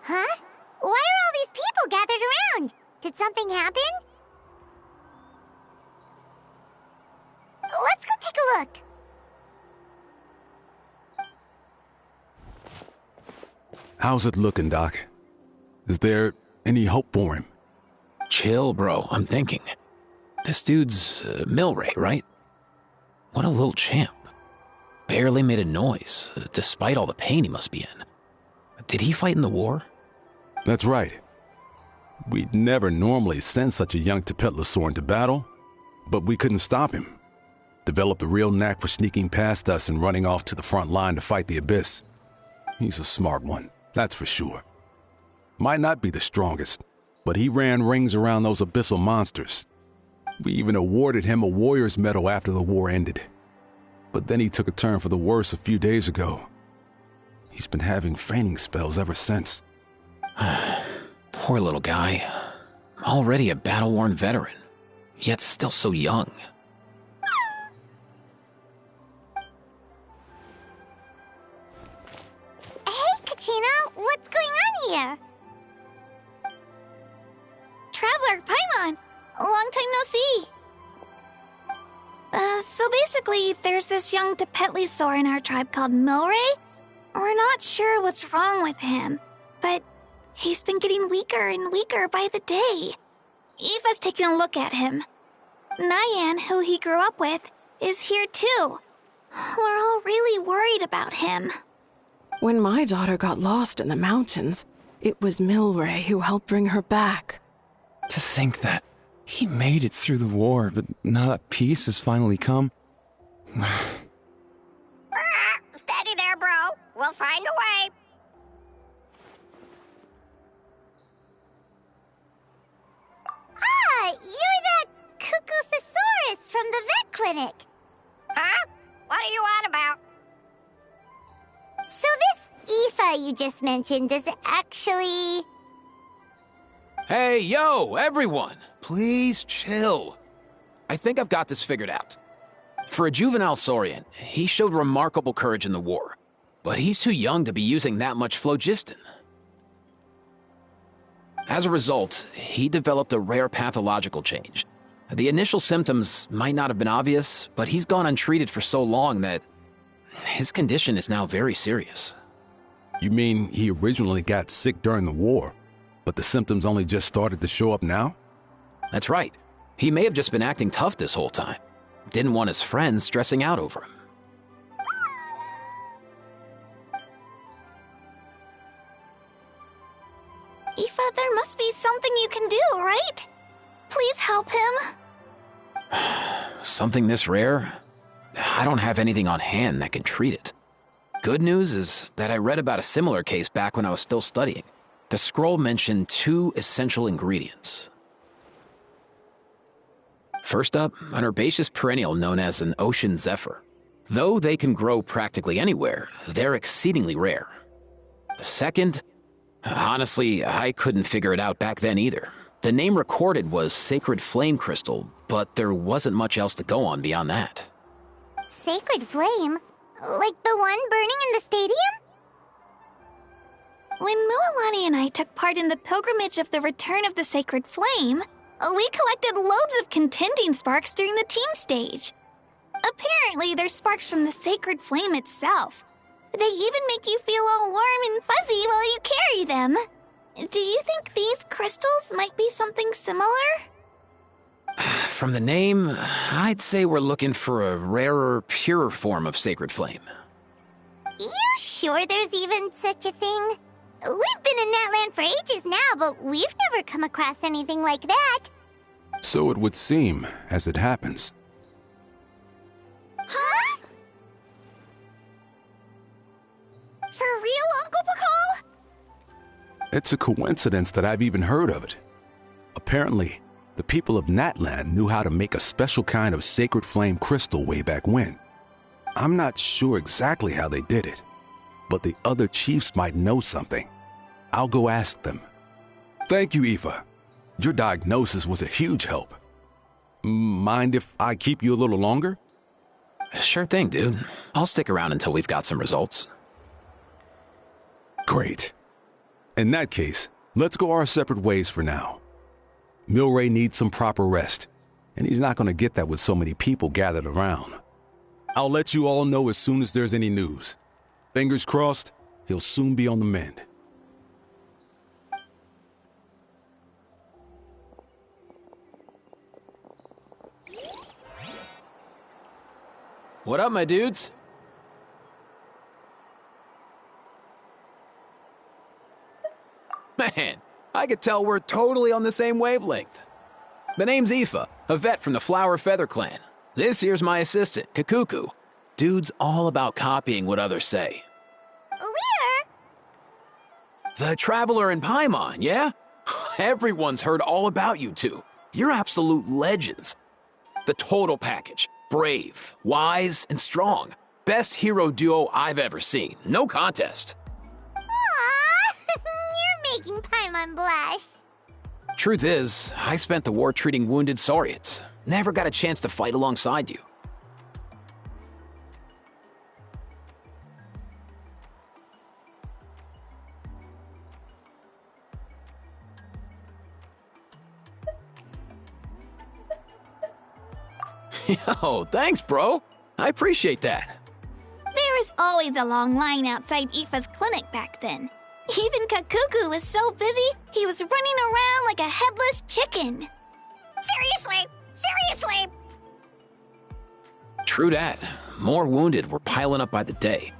Huh? Why are all these people gathered around? Did something happen? Let's go take a look. How's it looking, Doc? Is there any hope for him? Chill, bro. I'm thinking. This dude's Milray, right? What a little champ. Barely made a noise, despite all the pain he must be in. Did he fight in the war? That's right. We'd never normally send such a young Tepetlosaur into battle, but we couldn't stop him. Developed a real knack for sneaking past us and running off to the front line to fight the Abyss. He's a smart one, that's for sure. Might not be the strongest, but he ran rings around those abyssal monsters. We even awarded him a Warrior's Medal after the war ended. But then he took a turn for the worse a few days ago. He's been having fainting spells ever since. Poor little guy. Already a battle-worn veteran, yet still so young. Hey, Kachina, what's going on here? Traveler, Paimon! Long time no see! So basically, there's this young Tepetlosaur in our tribe called Milray. We're not sure what's wrong with him, but he's been getting weaker and weaker by the day. Aoife's taking a look at him. Nyan, who he grew up with, is here too. We're all really worried about him. When my daughter got lost in the mountains, it was Milray who helped bring her back. To think that he made it through the war, but now that peace has finally come. Steady there, bro. We'll find a way. Ah, you're that Cuckoo-thesaurus from the vet clinic. Huh? What are you on about? So this Aoife you just mentioned, does it actually... Hey, yo, everyone! Please chill. I think I've got this figured out. For a juvenile Saurian, he showed remarkable courage in the war, but he's too young to be using that much phlogiston. As a result, he developed a rare pathological change. The initial symptoms might not have been obvious, but he's gone untreated for so long that his condition is now very serious. You mean he originally got sick during the war, but the symptoms only just started to show up now? That's right. He may have just been acting tough this whole time. Didn't want his friends stressing out over him. Aoife, there must be something you can do, right? Please help him. Something this rare? I don't have anything on hand that can treat it. Good news is that I read about a similar case back when I was still studying. The scroll mentioned 2 essential ingredients. First up, an herbaceous perennial known as an ocean zephyr. Though they can grow practically anywhere, they're exceedingly rare. Second, honestly, I couldn't figure it out back then either. The name recorded was Sacred Flame Crystal, but there wasn't much else to go on beyond that. Sacred Flame? Like the one burning in the stadium? When Mualani and I took part in the pilgrimage of the Return of the Sacred Flame, we collected loads of contending sparks during the team stage. Apparently, they're sparks from the Sacred Flame itself. They even make you feel all warm and fuzzy while you carry them. Do you think these crystals might be something similar? From the name, I'd say we're looking for a rarer, purer form of Sacred Flame. You sure there's even such a thing? We've been in that land for ages now, but we've never come across anything like that. So it would seem, as it happens. Huh? For real, Uncle Pakal? It's a coincidence that I've even heard of it. Apparently, the people of Natland knew how to make a special kind of sacred flame crystal way back when. I'm not sure exactly how they did it, but the other chiefs might know something. I'll go ask them. Thank you, Aoife. Your diagnosis was a huge help. Mind if I keep you a little longer? Sure thing, dude. I'll stick around until we've got some results. Great. In that case, let's go our separate ways for now. Milray needs some proper rest, and he's not going to get that with so many people gathered around. I'll let you all know as soon as there's any news. Fingers crossed, he'll soon be on the mend. What up, my dudes? Man, I could tell we're totally on the same wavelength. The name's Aoife, a vet from the Flower Feather clan. This here's my assistant, Kakuku. Dude's all about copying what others say. We're... The Traveler in Paimon, yeah? Everyone's heard all about you two. You're absolute legends. The total package. Brave, wise, and strong. Best hero duo I've ever seen. No contest. Aww, you're making Paimon blush. Truth is, I spent the war treating wounded Saurians. Never got a chance to fight alongside you. Yo, thanks, bro. I appreciate that. There was always a long line outside Aoife's clinic back then. Even Kakuku was so busy, he was running around like a headless chicken. Seriously! True dat. More wounded were piling up by the day.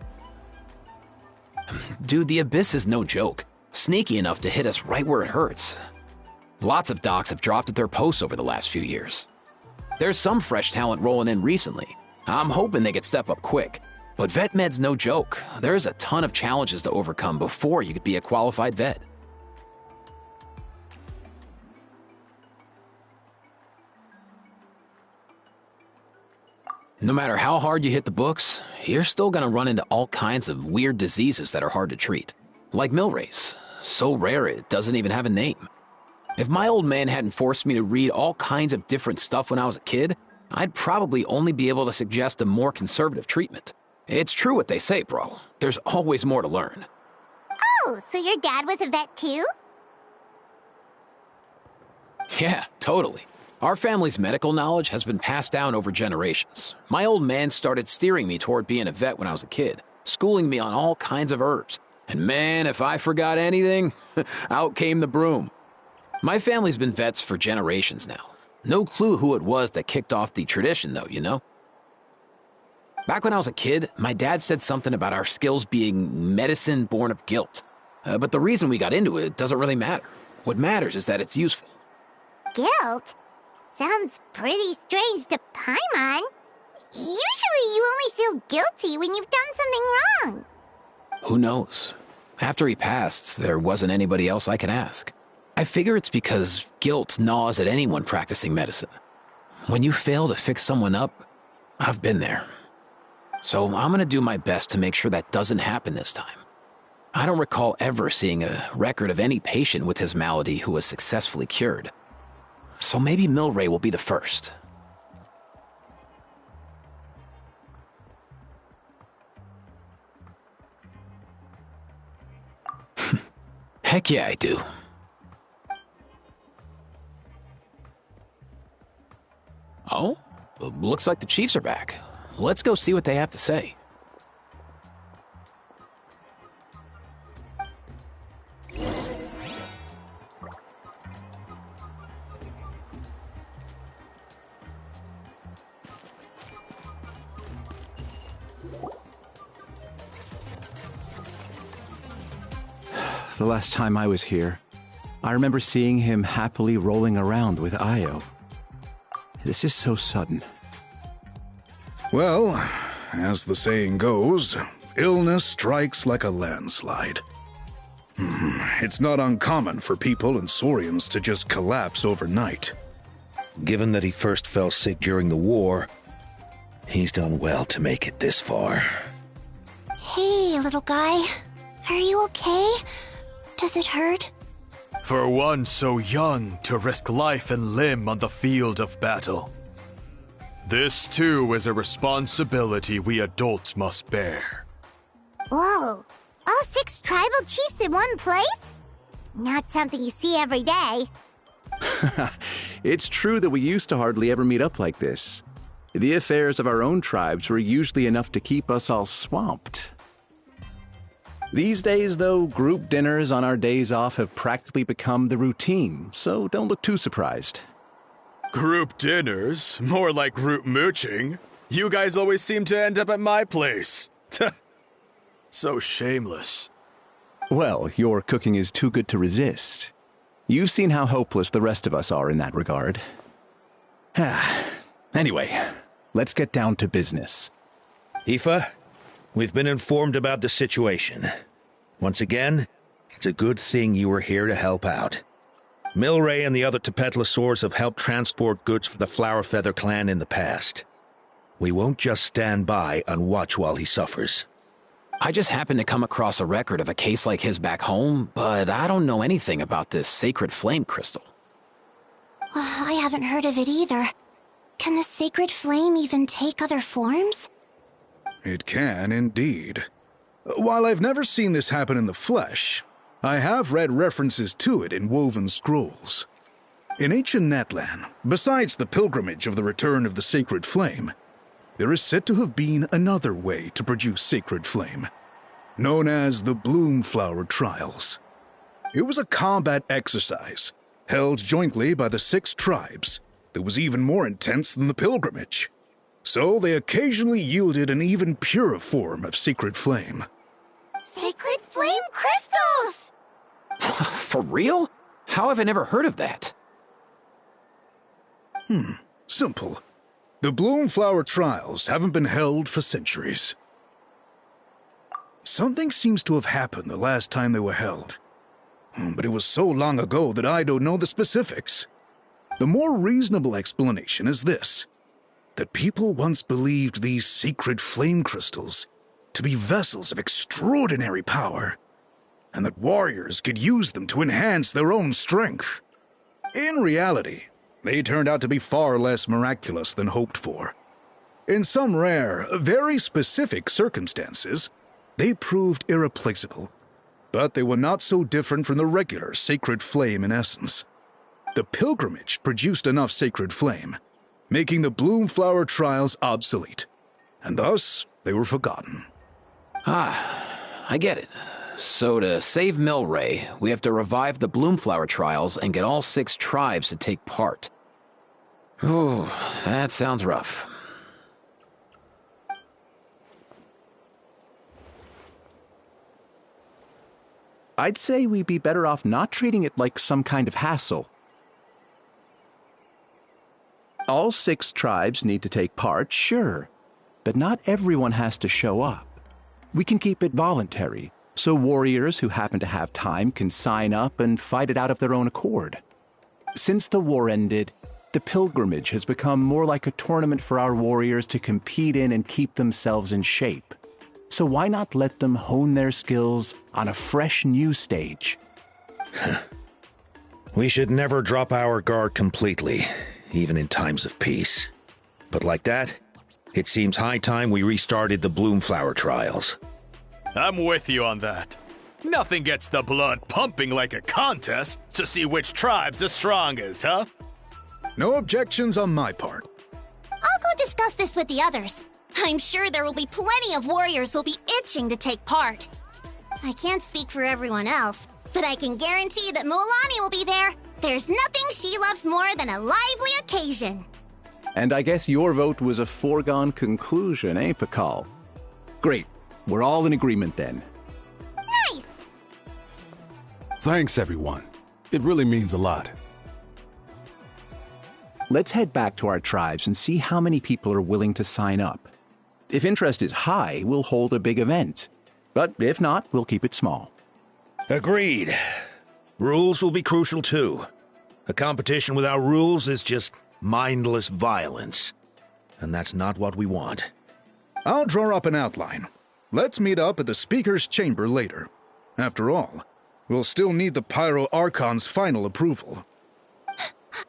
Dude, the Abyss is no joke. Sneaky enough to hit us right where it hurts. Lots of docs have dropped at their posts over the last few years. There's some fresh talent rolling in recently. I'm hoping they could step up quick. But vet med's no joke. There's a ton of challenges to overcome before you could be a qualified vet. No matter how hard you hit the books, you're still gonna run into all kinds of weird diseases that are hard to treat. Like Milray's. So rare it doesn't even have a name. If my old man hadn't forced me to read all kinds of different stuff when I was a kid, I'd probably only be able to suggest a more conservative treatment. It's true what they say, bro. There's always more to learn. Oh, so your dad was a vet too? Yeah, totally. Our family's medical knowledge has been passed down over generations. My old man started steering me toward being a vet when I was a kid, schooling me on all kinds of herbs. And man, if I forgot anything, out came the broom. My family's been vets for generations now. No clue who it was that kicked off the tradition, though, you know? Back when I was a kid, my dad said something about our skills being medicine born of guilt. But the reason we got into it doesn't really matter. What matters is that it's useful. Guilt? Sounds pretty strange to Paimon. Usually you only feel guilty when you've done something wrong. Who knows? After he passed, there wasn't anybody else I could ask. I figure it's because guilt gnaws at anyone practicing medicine. When you fail to fix someone up, I've been there. So I'm gonna do my best to make sure that doesn't happen this time. I don't recall ever seeing a record of any patient with his malady who was successfully cured. So maybe Milray will be the first. Heck yeah, I do. Oh, looks like the Chiefs are back. Let's go see what they have to say. The last time I was here, I remember seeing him happily rolling around with Io. This is so sudden. Well, as the saying goes, illness strikes like a landslide. It's not uncommon for people and Saurians to just collapse overnight. Given that he first fell sick during the war, he's done well to make it this far. Hey, little guy. Are you okay? Does it hurt? For one so young to risk life and limb on the field of battle. This too is a responsibility we adults must bear. Whoa. All 6 tribal chiefs in one place? Not something you see every day. It's true that we used to hardly ever meet up like this. The affairs of our own tribes were usually enough to keep us all swamped. These days, though, group dinners on our days off have practically become the routine, so don't look too surprised. Group dinners? More like group mooching. You guys always seem to end up at my place. So shameless. Well, your cooking is too good to resist. You've seen how hopeless the rest of us are in that regard. Anyway, let's get down to business. Aoife, we've been informed about the situation. Once again, it's a good thing you were here to help out. Milray and the other Tepetlosaurs have helped transport goods for the Flowerfeather clan in the past. We won't just stand by and watch while he suffers. I just happened to come across a record of a case like his back home, but I don't know anything about this sacred flame crystal. I haven't heard of it either. Can the sacred flame even take other forms? It can, indeed. While I've never seen this happen in the flesh, I have read references to it in woven scrolls. In ancient Natlan, besides the pilgrimage of the return of the sacred flame, there is said to have been another way to produce sacred flame, known as the Bloomflower Trials. It was a combat exercise, held jointly by the 6 tribes, that was even more intense than the pilgrimage. So they occasionally yielded an even purer form of sacred flame. Sacred flame crystals! For real? How have I never heard of that? Simple. The Bloomflower Trials haven't been held for centuries. Something seems to have happened the last time they were held. But it was so long ago that I don't know the specifics. The more reasonable explanation is this: that people once believed these sacred flame crystals to be vessels of extraordinary power, and that warriors could use them to enhance their own strength. In reality, they turned out to be far less miraculous than hoped for. In some rare, very specific circumstances, they proved irreplaceable, but they were not so different from the regular sacred flame in essence. The pilgrimage produced enough sacred flame, making the Bloomflower Trials obsolete, and thus they were forgotten. I get it. So to save Milray, we have to revive the Bloomflower Trials and get all 6 tribes to take part. Ooh, that sounds rough. I'd say we'd be better off not treating it like some kind of hassle. All 6 tribes need to take part, sure, but not everyone has to show up. We can keep it voluntary, so warriors who happen to have time can sign up and fight it out of their own accord. Since the war ended, the pilgrimage has become more like a tournament for our warriors to compete in and keep themselves in shape. So why not let them hone their skills on a fresh new stage? We should never drop our guard completely, even in times of peace. But like that, it seems high time we restarted the Bloomflower Trials. I'm with you on that. Nothing gets the blood pumping like a contest to see which tribe's the strongest, huh? No objections on my part. I'll go discuss this with the others. I'm sure there will be plenty of warriors who'll be itching to take part. I can't speak for everyone else, but I can guarantee that Mualani will be there. There's nothing she loves more than a lively occasion. And I guess your vote was a foregone conclusion, eh, Pakal? Great. We're all in agreement then. Nice! Thanks, everyone. It really means a lot. Let's head back to our tribes and see how many people are willing to sign up. If interest is high, we'll hold a big event. But if not, we'll keep it small. Agreed. Rules will be crucial too. A competition without rules is just mindless violence. And that's not what we want. I'll draw up an outline. Let's meet up at the Speaker's Chamber later. After all, we'll still need the Pyro Archon's final approval.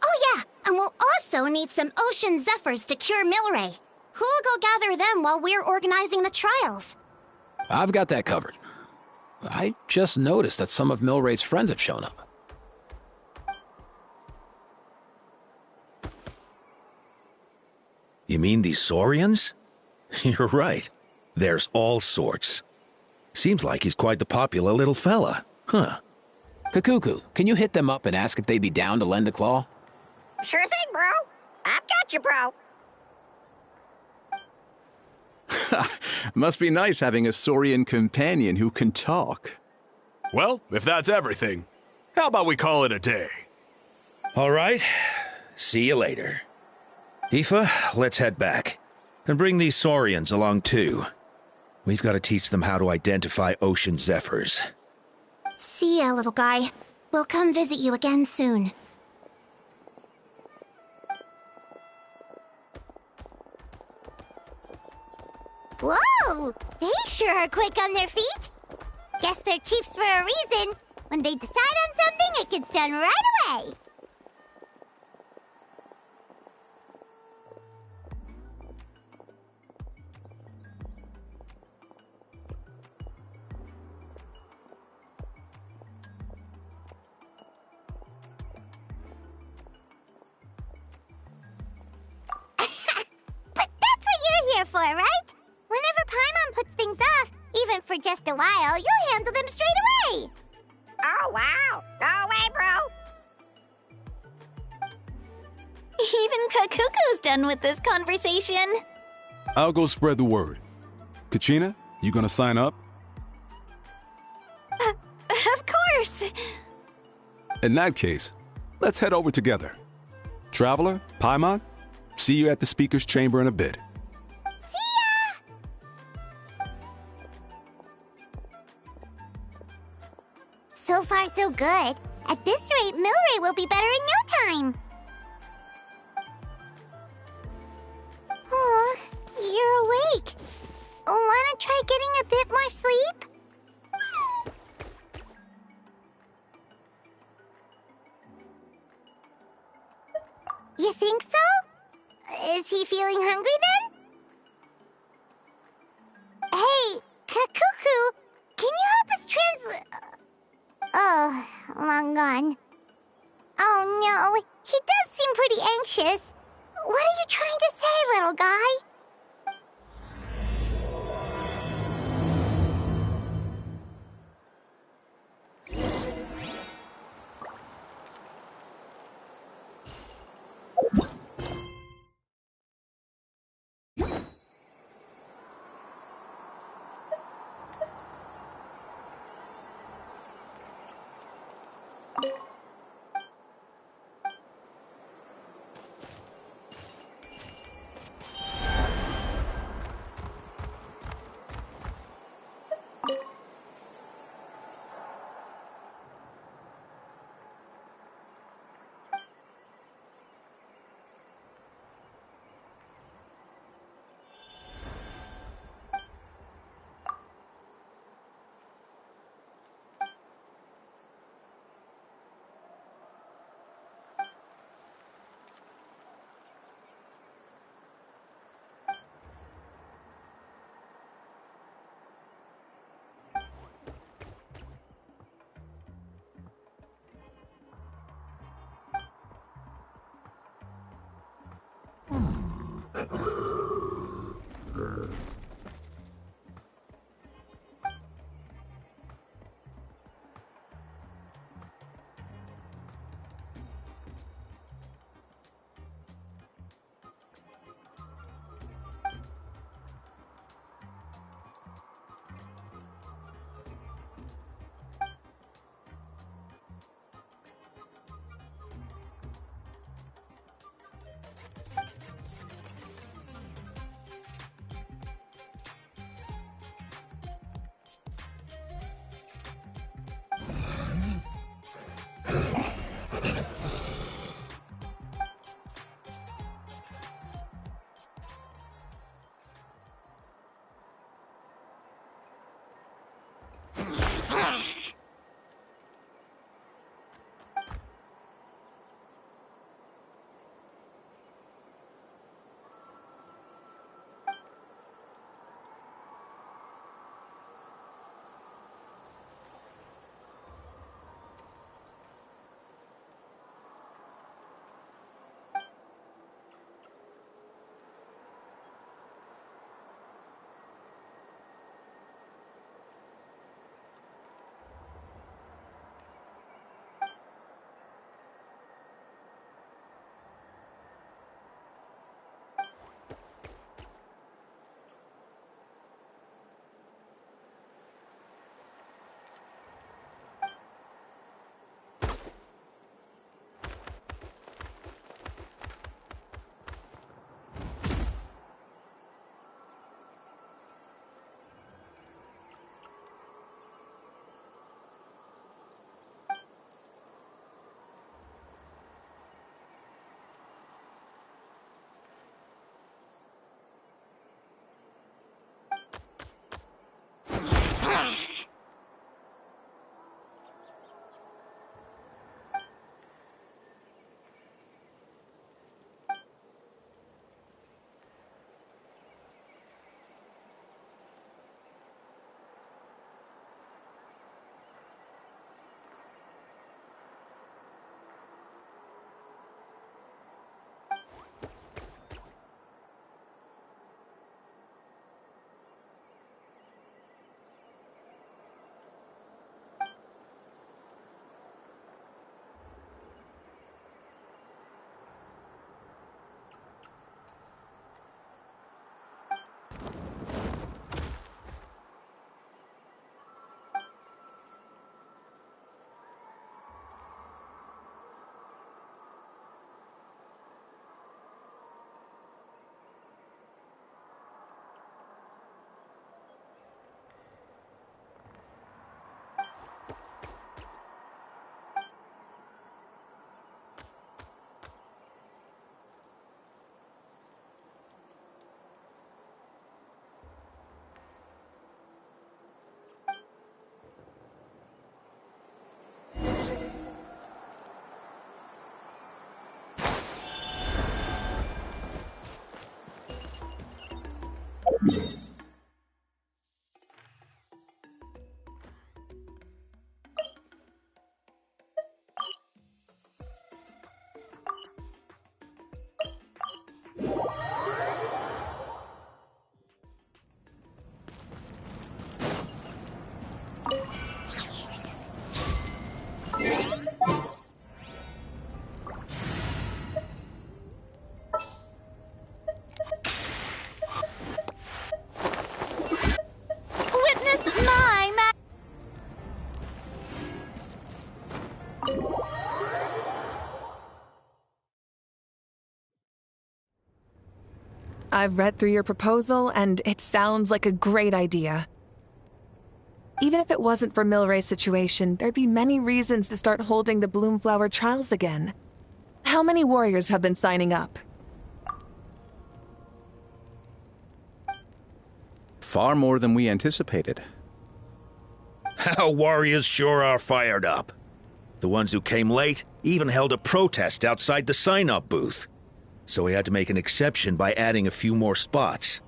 Oh yeah, and we'll also need some Ocean Zephyrs to cure Milray. Who'll go gather them while we're organizing the trials? I've got that covered. I just noticed that some of Milray's friends have shown up. You mean these Saurians? You're right. There's all sorts. Seems like he's quite the popular little fella. Huh. Kakuku, can you hit them up and ask if they'd be down to lend a claw? Sure thing, bro. I've got you, bro. Must be nice having a Saurian companion who can talk. Well, if that's everything, how about we call it a day? All right. See you later. Aoife, let's head back. And bring these Saurians along too. We've got to teach them how to identify Ocean Zephyrs. See ya, little guy. We'll come visit you again soon. Whoa! They sure are quick on their feet. Guess they're chiefs for a reason. When they decide on something, it gets done right away. But that's what you're here for, right? Whenever Paimon puts things off, even for just a while, you'll handle them straight away. Oh, wow. Go away, bro. Even Kakuku's done with this conversation. I'll go spread the word. Kachina, you gonna sign up? Of course. In that case, let's head over together. Traveler, Paimon, see you at the Speaker's Chamber in a bit. So far, so good. At this rate, Milray will be better in no time. Oh, you're awake. Wanna try getting a bit more sleep? You think so? Is he feeling hungry then? Hey, Kakuku, can you help us translate? Oh, long gone. Oh no, he does seem pretty anxious. What are you trying to say, little guy? Witness my I've read through your proposal, and it sounds like a great idea. Even if it wasn't for Milray's situation, there'd be many reasons to start holding the Bloomflower trials again. How many warriors have been signing up? Far more than we anticipated. Our warriors sure are fired up. The ones who came late even held a protest outside the sign-up booth. So we had to make an exception by adding a few more spots.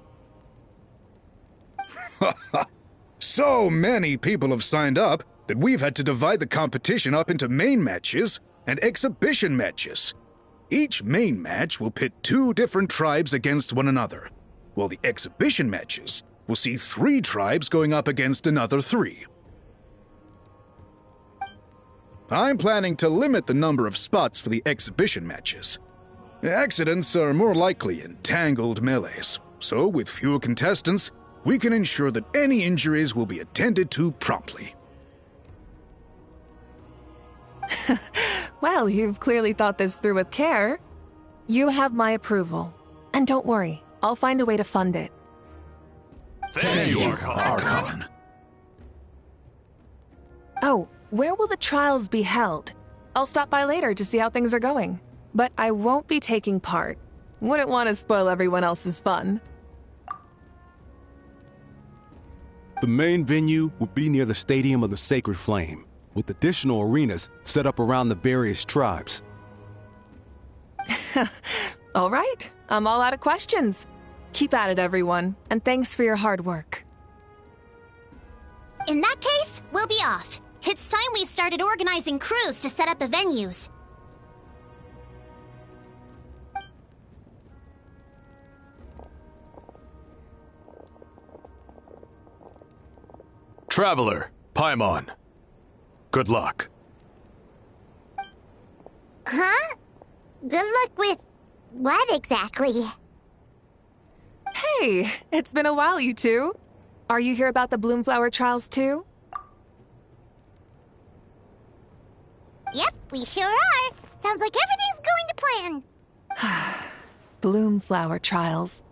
So many people have signed up that we've had to divide the competition up into main matches and exhibition matches. Each main match will pit 2 different tribes against one another, while the exhibition matches will see 3 tribes going up against another 3. I'm planning to limit the number of spots for the exhibition matches. Accidents are more likely in tangled melees, so with fewer contestants, we can ensure that any injuries will be attended to promptly. Well, you've clearly thought this through with care. You have my approval. And don't worry, I'll find a way to fund it. Thank you, Archon. Oh, where will the trials be held? I'll stop by later to see how things are going. But I won't be taking part. Wouldn't want to spoil everyone else's fun. The main venue will be near the Stadium of the Sacred Flame, with additional arenas set up around the various tribes. All right, I'm all out of questions. Keep at it, everyone, and thanks for your hard work. In that case, we'll be off. It's time we started organizing crews to set up the venues. Traveler, Paimon. Good luck. Huh? Good luck with what exactly? Hey, it's been a while, you two. Are you here about the Bloomflower trials too? Yep, we sure are. Sounds like everything's going to plan. Bloomflower trials.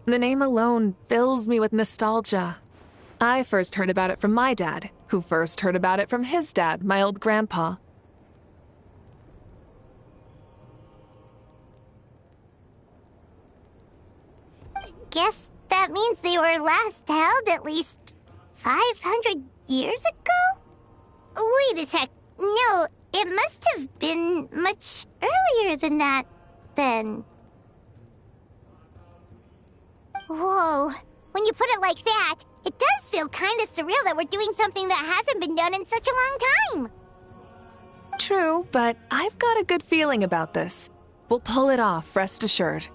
The name alone fills me with nostalgia. I first heard about it from my dad, who first heard about it from his dad, my old grandpa. Guess that means they were last held at least 500 years ago? Wait a sec. No, it must have been much earlier than that, then. Whoa. When you put it like that, it does feel kind of surreal that we're doing something that hasn't been done in such a long time. True, but I've got a good feeling about this. We'll pull it off, rest assured.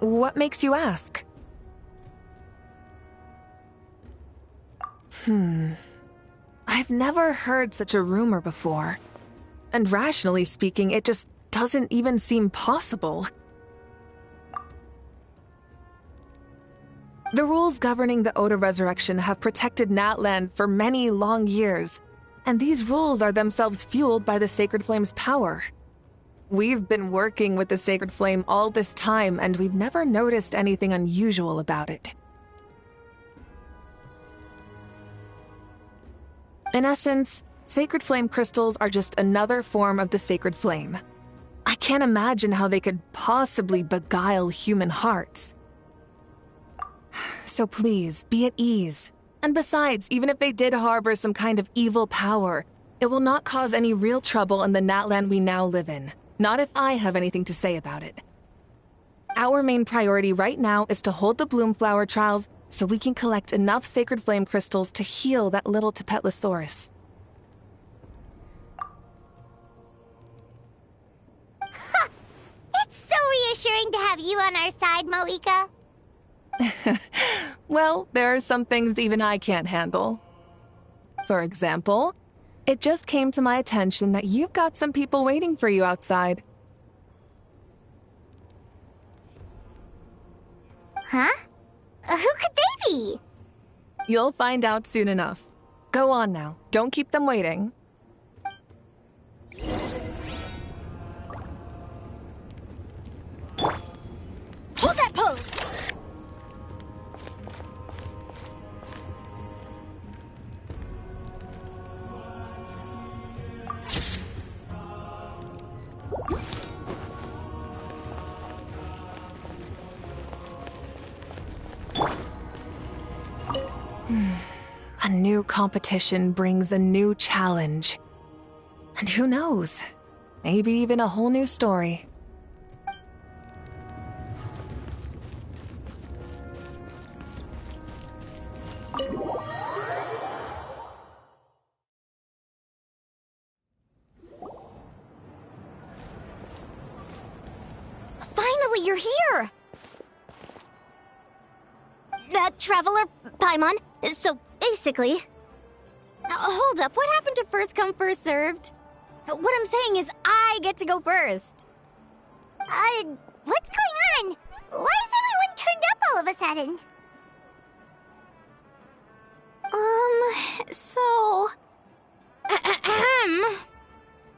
What makes you ask? I've never heard such a rumor before. And rationally speaking, it just doesn't even seem possible. The rules governing the Oda resurrection have protected Natland for many long years, and these rules are themselves fueled by the Sacred Flame's power. We've been working with the Sacred Flame all this time, and we've never noticed anything unusual about it. In essence, Sacred Flame crystals are just another form of the Sacred Flame. I can't imagine how they could possibly beguile human hearts. So please, be at ease. And besides, even if they did harbor some kind of evil power, it will not cause any real trouble in the Natland we now live in. Not if I have anything to say about it. Our main priority right now is to hold the Bloomflower trials so we can collect enough Sacred Flame crystals to heal that little Tapetlosaurus. It's so reassuring to have you on our side, Moeka. Well, there are some things even I can't handle. For example, it just came to my attention that you've got some people waiting for you outside. Huh? Who could they be? You'll find out soon enough. Go on now. Don't keep them waiting. Hold that pose! A new competition brings a new challenge. And who knows? Maybe even a whole new story. Finally, you're here! Traveler Paimon, so basically... hold up, what happened to first come, first served? What I'm saying is I get to go first. What's going on? Why is everyone turned up all of a sudden? So...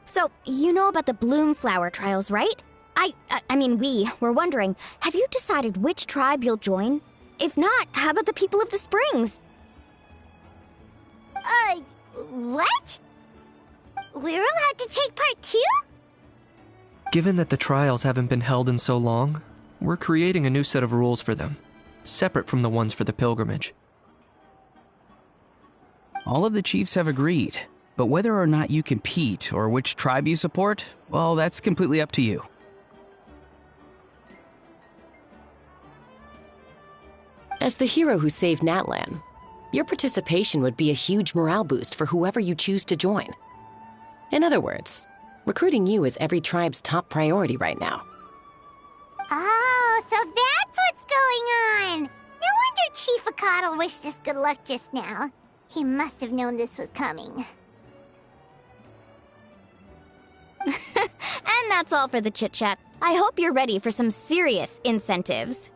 So, you know about the Bloomflower trials, right? I mean, we were wondering, have you decided which tribe you'll join? If not, how about the people of the Springs? What? We're allowed to take part too? Given that the trials haven't been held in so long, we're creating a new set of rules for them, separate from the ones for the pilgrimage. All of the chiefs have agreed, but whether or not you compete or which tribe you support, well, that's completely up to you. As the hero who saved Natlan, your participation would be a huge morale boost for whoever you choose to join. In other words, recruiting you is every tribe's top priority right now. Oh, so that's what's going on! No wonder Chief Akatl wished us good luck just now. He must have known this was coming. And that's all for the chit-chat. I hope you're ready for some serious incentives.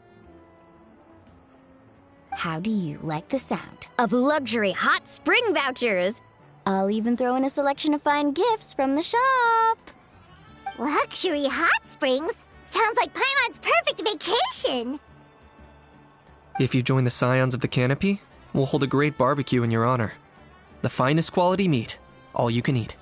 How do you like the sound of luxury hot spring vouchers? I'll even throw in a selection of fine gifts from the shop. Luxury hot springs? Sounds like Paimon's perfect vacation! If you join the Scions of the Canopy, we'll hold a great barbecue in your honor. The finest quality meat, all you can eat.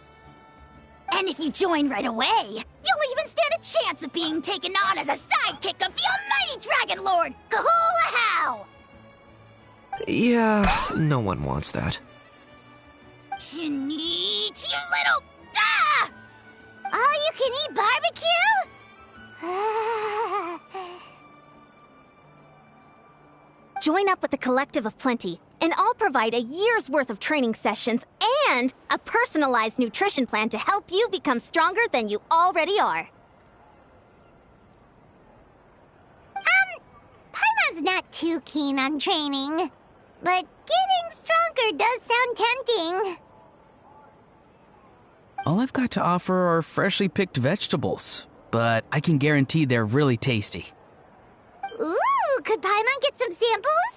And if you join right away, you'll even stand a chance of being taken on as a sidekick of the almighty Dragon Lord, Kahula-How! Yeah, no one wants that. You little... Ah! All-you-can-eat barbecue? Join up with the Collective of Plenty, and I'll provide a year's worth of training sessions and a personalized nutrition plan to help you become stronger than you already are. Paimon's not too keen on training, but getting stronger does sound tempting. All I've got to offer are freshly picked vegetables, but I can guarantee they're really tasty. Ooh, could Paimon get some samples?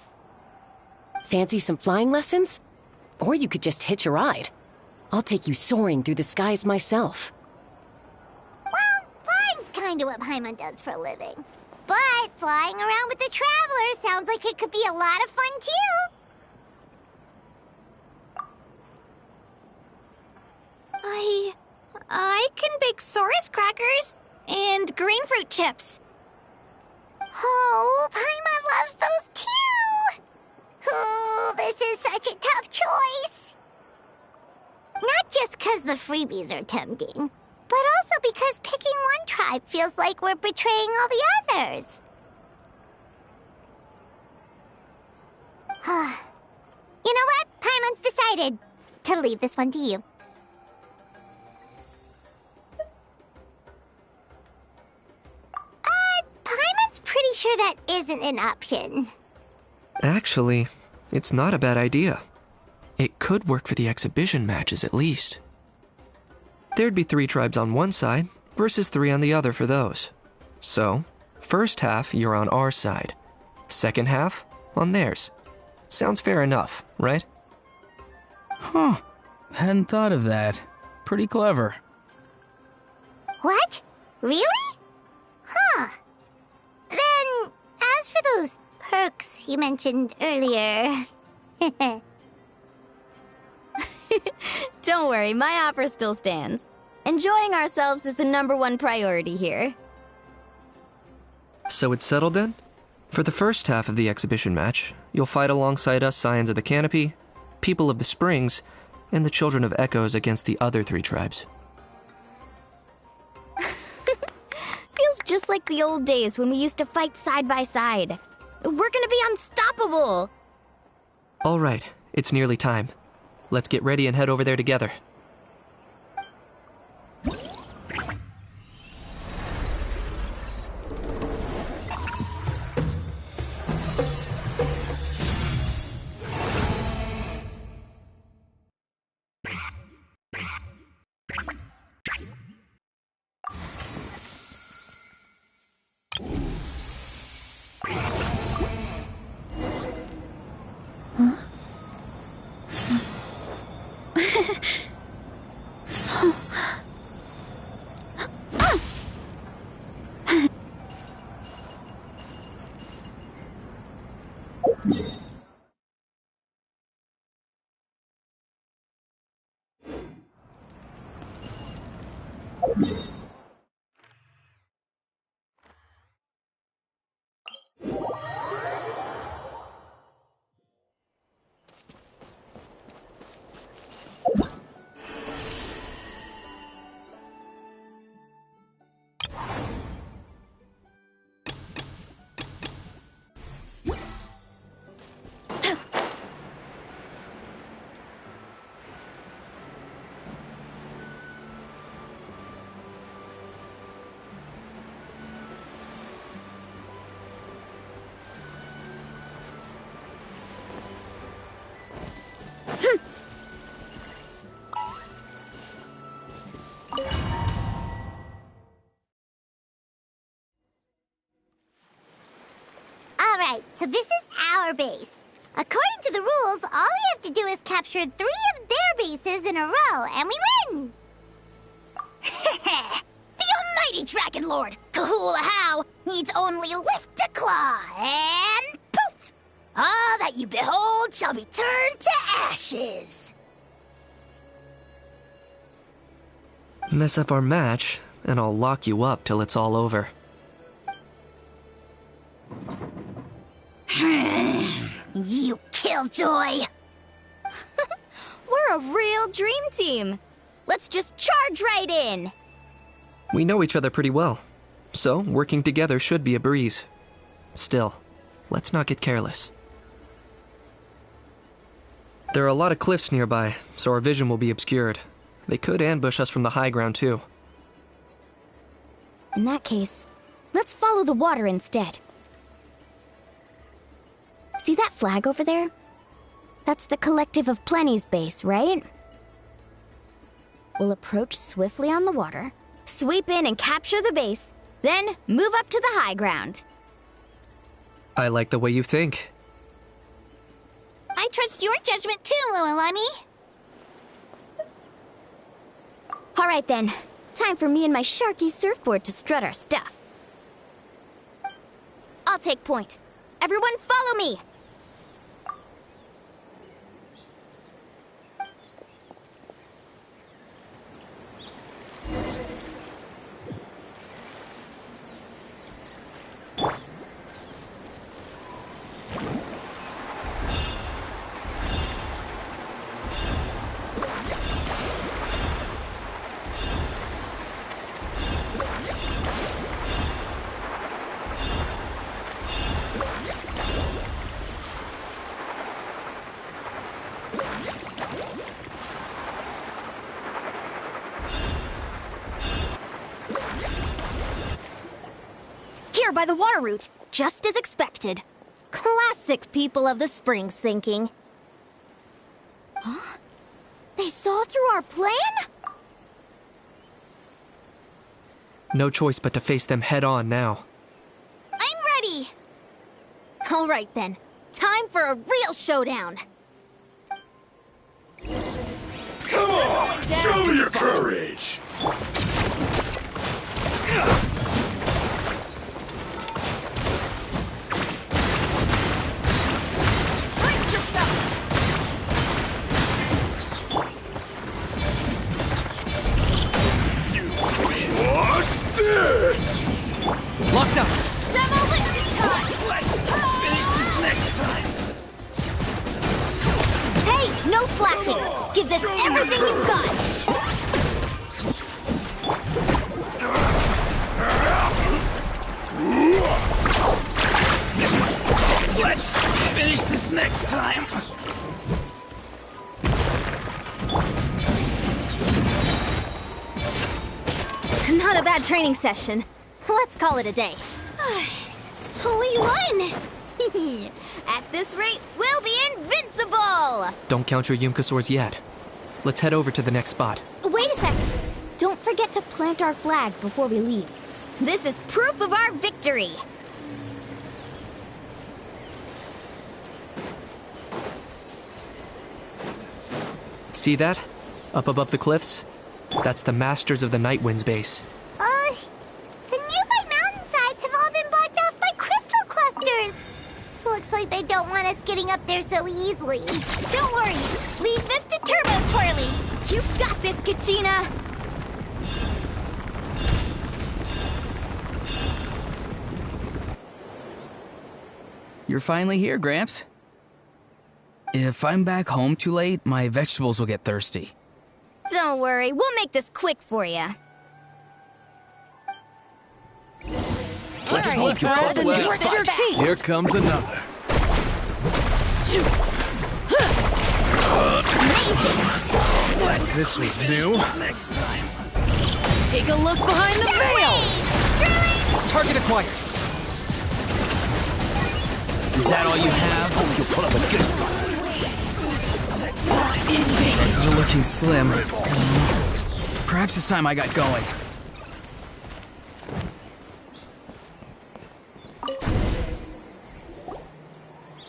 Fancy some flying lessons? Or you could just hitch a ride. I'll take you soaring through the skies myself. Well, flying's kinda what Paimon does for a living. But flying around with the Traveler sounds like it could be a lot of fun too. I can bake Saurus crackers and green fruit chips. Oh, Paimon loves those too! this is such a tough choice. Not just because the freebies are tempting, but also because picking one tribe feels like we're betraying all the others. You know what? Paimon's decided to leave this one to you. Paimon's pretty sure that isn't an option. Actually, it's not a bad idea. It could work for the exhibition matches at least. There'd be 3 tribes on one side versus 3 on the other for those. So, first half you're on our side, second half on theirs. Sounds fair enough, right? Huh. Hadn't thought of that. Pretty clever. What? Really? Huh. Then, as for those perks you mentioned earlier... Don't worry, my offer still stands. Enjoying ourselves is the #1 priority here. So it's settled then? For the first half of the exhibition match, you'll fight alongside us Scions of the Canopy, People of the Springs, and the Children of Echoes against the other 3 tribes. Feels just like the old days when we used to fight side by side. We're gonna be unstoppable! All right, it's nearly time. Let's get ready and head over there together. Alright, so this is our base. According to the rules, all we have to do is capture 3 of their bases in a row, and we win! The almighty Dragon Lord, Kahula How, needs only lift a claw, and poof! All that you behold shall be turned to ashes. Mess up our match, and I'll lock you up till it's all over. You killjoy! We're a real dream team. Let's just charge right in. We know each other pretty well, so working together should be a breeze. Still, let's not get careless. There are a lot of cliffs nearby, so our vision will be obscured. They could ambush us from the high ground, too. In that case, let's follow the water instead. See that flag over there? That's the Collective of Plenty's base, right? We'll approach swiftly on the water, sweep in and capture the base, then move up to the high ground. I like the way you think. I trust your judgment too, Lualani. All right then, time for me and my Sharky surfboard to strut our stuff. I'll take point. Everyone follow me! Here by the water route, just as expected. Classic people of the Springs thinking. Huh? They saw through our plan? No choice but to face them head on now. I'm ready! Alright then, time for a real showdown! Come on! Show me your courage! Brace yourself! Watch this! Locked up! Demolition time! Let's finish this next time! Hey, no slacking! Give this everything you've got! Let's finish this next time! Not a bad training session. Let's call it a day. We won! At this rate, we'll be invincible! Don't count your Yumkasaurs yet. Let's head over to the next spot. Wait a sec! Don't forget to plant our flag before we leave. This is proof of our victory! See that? Up above the cliffs? That's the Masters of the Night Wind's base. The nearby mountainsides have all been blocked off by crystal clusters. Looks like they don't want us getting up there so easily. Don't worry! Leave this to Turbo Twirly! You got this, Kachina! You're finally here, Gramps. If I'm back home too late, my vegetables will get thirsty. Don't worry, we'll make this quick for you. Let's hope you fought well. Here comes another. This was new. Next time. Take a look behind the veil! Target acquired. Is that all you have? Hope you put up a good fight. Chances are looking slim. Perhaps it's time I got going.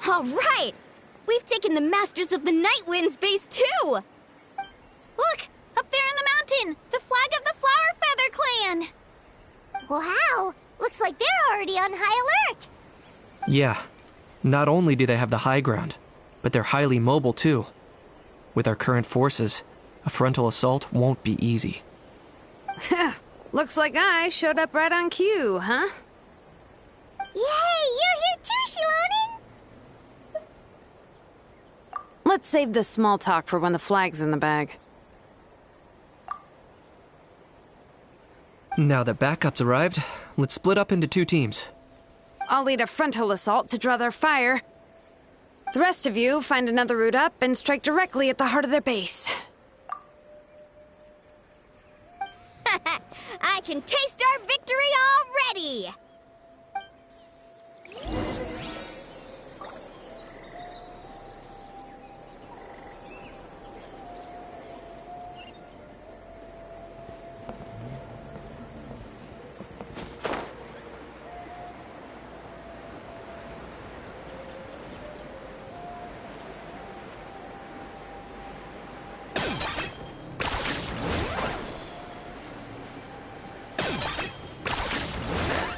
All right! We've taken the Masters of the Night Wind's base too! Look! Up there in the mountain! The flag of the Flower Feather Clan! Wow! Looks like they're already on high alert. Yeah. Not only do they have the high ground, but they're highly mobile too. With our current forces, a frontal assault won't be easy. Looks like I showed up right on cue, huh? Yay! You're here too, Shilonen! Let's save this small talk for when the flag's in the bag. Now that backup's arrived, let's split up into 2 teams. I'll lead a frontal assault to draw their fire. The rest of you find another route up and strike directly at the heart of their base. I can taste our victory already!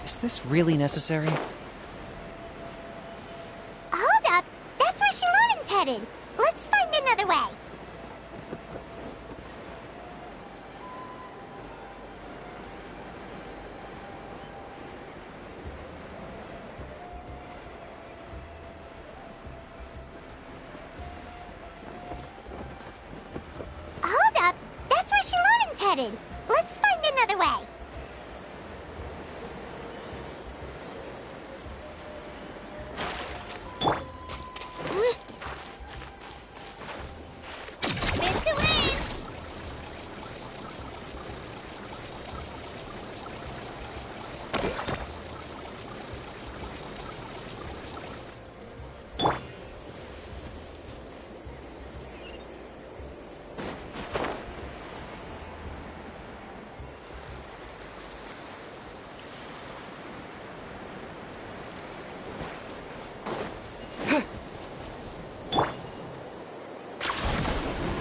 Is this really necessary? Hold up! That's where Shilonen's headed. Let's find another way. Hold up! That's where Shilonen's headed. Let's find another way.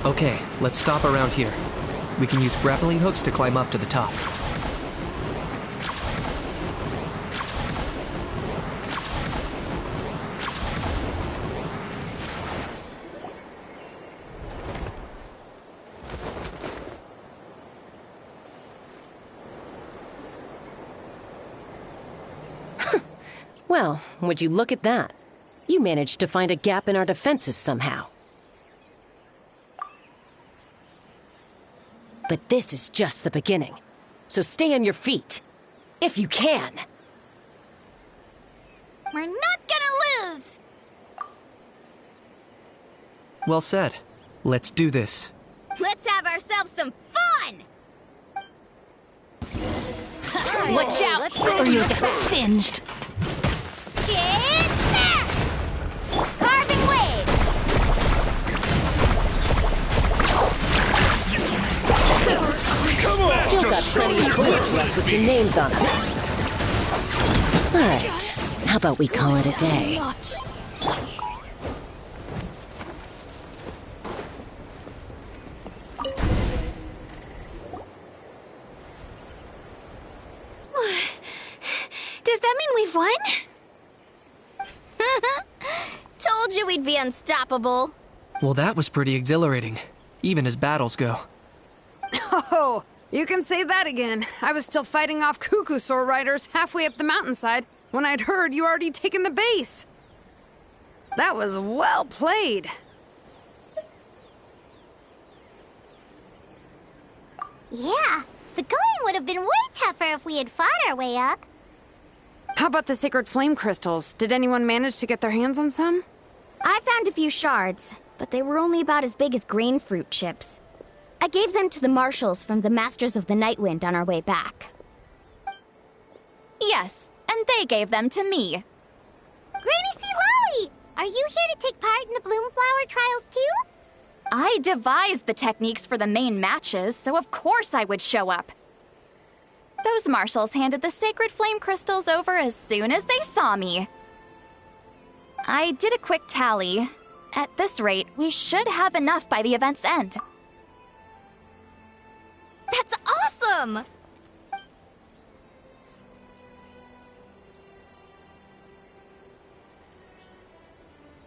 Okay, let's stop around here. We can use grappling hooks to climb up to the top. Well, would you look at that? You managed to find a gap in our defenses somehow. But this is just the beginning. So stay on your feet. If you can. We're not gonna lose! Well said. Let's do this. Let's have ourselves some fun! Watch out, or you'll get singed. Get back! Carving wave! Still got plenty of bullets left with your names on them. Alright, how about we call it a day? Does that mean we've won? Told you we'd be unstoppable. Well, that was pretty exhilarating, even as battles go. Oh, you can say that again. I was still fighting off Cuckoosaur riders halfway up the mountainside when I'd heard you already taken the base. That was well played. Yeah, the going would have been way tougher if we had fought our way up. How about the sacred flame crystals? Did anyone manage to get their hands on some? I found a few shards, but they were only about as big as grain fruit chips. I gave them to the marshals from the Masters of the Nightwind on our way back. Yes, and they gave them to me. Granny C. Lolly! Are you here to take part in the Bloomflower trials too? I devised the techniques for the main matches, so of course I would show up. Those marshals handed the sacred flame crystals over as soon as they saw me. I did a quick tally. At this rate, we should have enough by the event's end. That's awesome!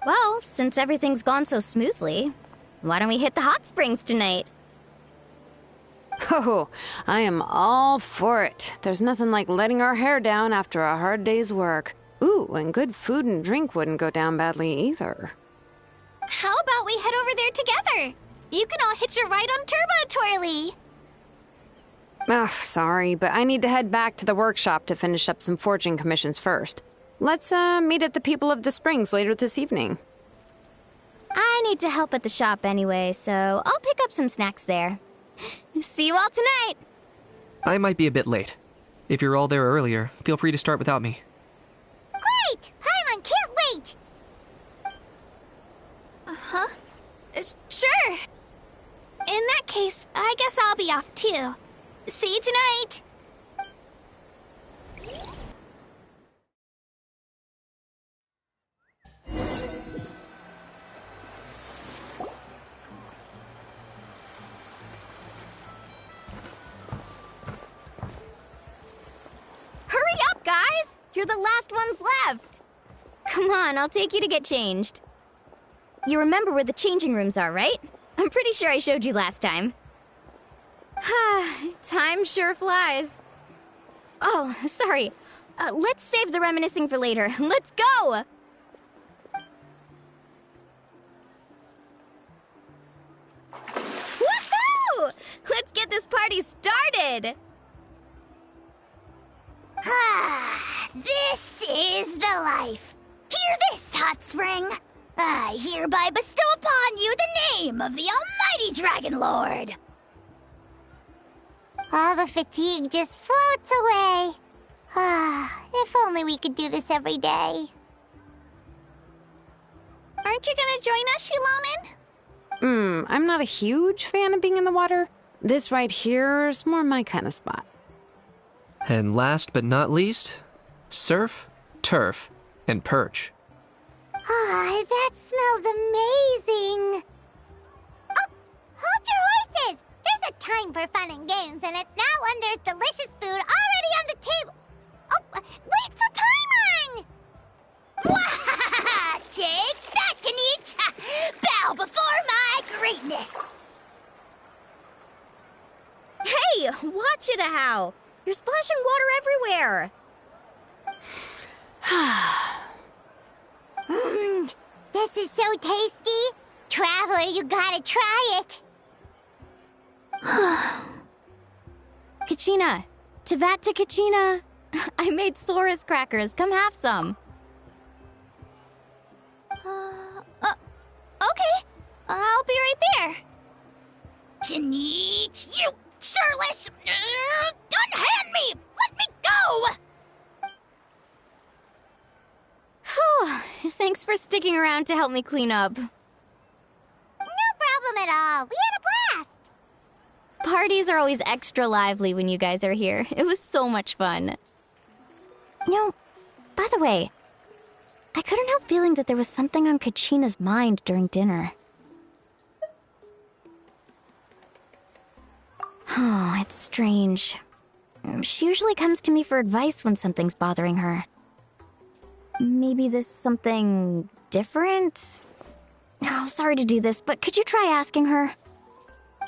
Well, since everything's gone so smoothly, why don't we hit the hot springs tonight? Oh, I am all for it. There's nothing like letting our hair down after a hard day's work. Ooh, and good food and drink wouldn't go down badly either. How about we head over there together? You can all hitch a ride on Turbo Twirly. Ugh, sorry, but I need to head back to the workshop to finish up some forging commissions first. Let's, meet at the People of the Springs later this evening. I need to help at the shop anyway, so I'll pick up some snacks there. See you all tonight! I might be a bit late. If you're all there earlier, feel free to start without me. Great! Paimon can't wait! Huh? Sure. In that case, I guess I'll be off too. See you tonight! Hurry up, guys! You're the last ones left! Come on, I'll take you to get changed. You remember where the changing rooms are, right? I'm pretty sure I showed you last time. Time sure flies. Oh, sorry. Let's save the reminiscing for later. Let's go! Woohoo! Let's get this party started! This is the life. Hear this, Hot Spring. I hereby bestow upon you the name of the Almighty Dragon Lord. All the fatigue just floats away. If only we could do this every day. Aren't you gonna join us, Shilonen? I'm not a huge fan of being in the water. This right here is more my kind of spot. And last but not least, surf, turf, and perch. That smells amazing. Oh, time for fun and games, and it's now when there's delicious food already on the table. Oh, wait for Paimon! Take that, Kanich! Bow before my greatness! Hey, watch it, how! You're splashing water everywhere! This is so tasty. Traveler, you gotta try it. Kachina! Tevat to Kachina! I made Sora's crackers. Come have some. Okay. I'll be right there. Kanich, you shirtless! Unhand me! Let me go! Whew. Thanks for sticking around to help me clean up. No problem at all. We had a blast. Parties are always extra lively when you guys are here. It was so much fun. You know, by the way, I couldn't help feeling that there was something on Kachina's mind during dinner. Oh, it's strange. She usually comes to me for advice when something's bothering her. Maybe this something different? Oh, sorry to do this, but could you try asking her?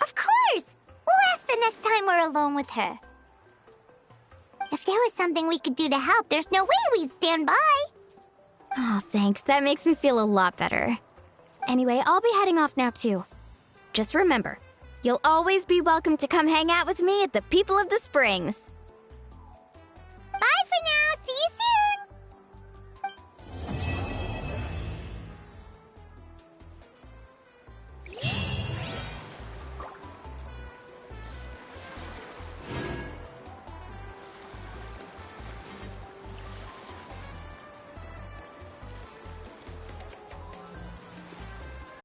Of course! We'll ask the next time we're alone with her. If there was something we could do to help, there's no way we'd stand by. Oh, thanks. That makes me feel a lot better. Anyway, I'll be heading off now, too. Just remember, you'll always be welcome to come hang out with me at the People of the Springs. Bye for